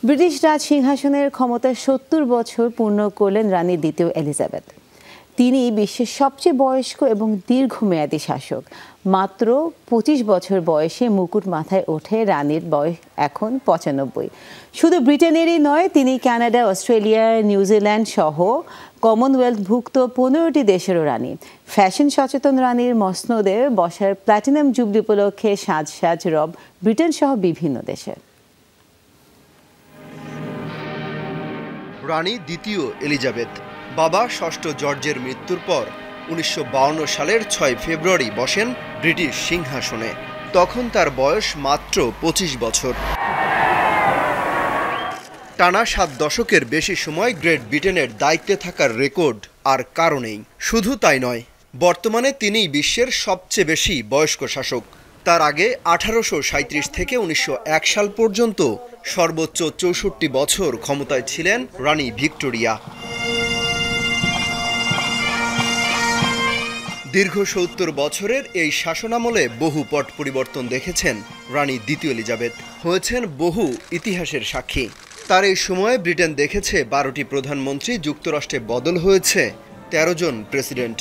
British রাজ সিংহাসনের ক্ষমতায় ৭০ বছর পূর্ণ করলেন রানী দ্বিতীয় এলিজাবেথ। তিনি বিশ্বের সবচেয়ে বয়স্ক এবং দীর্ঘমেয়াদী শাসক। মাত্র ২৫ বছর বয়সে মুকুট মাথায় ওঠে রানীর বয়স এখন ৯৫। শুধু ব্রিটেনেরই নয়, তিনি কানাডা, অস্ট্রেলিয়া, নিউজিল্যান্ড সহ কমনওয়েলথভুক্ত ১৫টি দেশেরও রানী। ফ্যাশন সচেতন রানীর মসনদে বসার প্ল্যাটিনাম জুবলি উপলক্ষে সাজ রব ব্রিটেন সহ বিভিন্ন দেশে। রানী দ্বিতীয় এলিজাবেথ বাবা ষষ্ঠ জর্জের মৃত্যুর পর ১৯৫২ সালের ৬ ফেব্রুয়ারি বসেন ব্রিটিশ সিংহাসনে। তখন তার বয়স মাত্র ২৫ বছর। টানা ৭ দশকের বেশি সময় গ্রেট ব্রিটেনের দায়িত্বে থাকার রেকর্ড আর কারো নেই। শুধু তাই নয়, বর্তমানে তিনিই বিশ্বের সবচেয়ে বেশি বয়স্ক শাসক। তার আগে ১৮৩৭ থেকে ১৯০১ সাল পর্যন্ত সর্বোচ্চ ৬৪ বছর ক্ষমতায় ছিলেন রানী ভিক্টোরিয়া। দীর্ঘ ৭০ বছরের এই শাসনামলে বহু পট পরিবর্তন দেখেছেন রানী দ্বিতীয় এলিজাবেথ। হয়েছেন বহু ইতিহাসের সাক্ষী। তার এই সময়ে ব্রিটেন দেখেছে ১২টি প্রধানমন্ত্রী, যুক্তরাষ্ট্রে বদল হয়েছে ১৩ জন প্রেসিডেন্ট।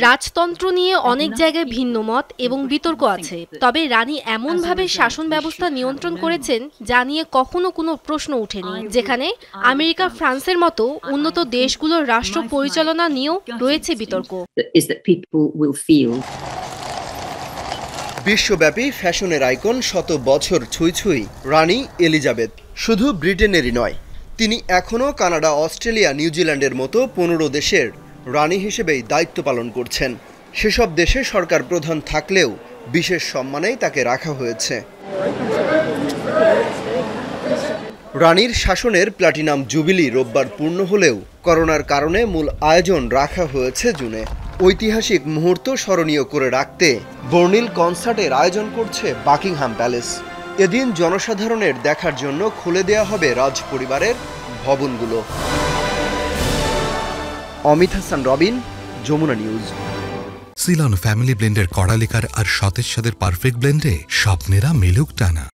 রাজতন্ত্র নিয়ে অনেক জায়গায় ভিন্ন মত এবং বিতর্ক আছে, তবে রানী এমনভাবে শাসন ব্যবস্থা নিয়ন্ত্রণ করেছেন যা নিয়ে কখনো কোনো প্রশ্ন ওঠেনি, যেখানে আমেরিকা, ফ্রান্সের মতো উন্নত দেশগুলোর রাষ্ট্র পরিচালনা নিয়েও রয়েছে বিতর্ক। বিশ্বব্যাপী ফ্যাশনের আইকন, শত বছর ছুঁই রানী এলিজাবেথ শুধু ব্রিটেনেরই নয়, তিনি এখনও কানাডা, অস্ট্রেলিয়া, নিউজিল্যান্ডের মতো ১৫ দেশের রানী হিসেবেই দায়িত্ব পালন করছেন। সেসব দেশে সরকার প্রধান থাকলেও বিশেষ সম্মানেই তাকে রাখা হয়েছে। রানীর শাসনের প্ল্যাটিনাম জুবিলি রোববার পূর্ণ হলেও করোনার কারণে মূল আয়োজন রাখা হয়েছে জুনে। ঐতিহাসিক মুহূর্ত স্মরণীয় করে রাখতে বর্ণিল কনসার্টের আয়োজন করছে বাকিংহাম প্যালেস। এদিন জনসাধারণের দেখার জন্য খুলে দেয়া হবে রাজ পরিবারের ভবনগুলো। অমিত হাসান, রবিন, যমুনা নিউজ। সিলন ফ্যামিলি ব্লেন্ডের কড়া লিকার আর সতেজ স্বাদের পারফেক্ট ব্লেন্ডে স্বপ্নেরা মেলুক টানা।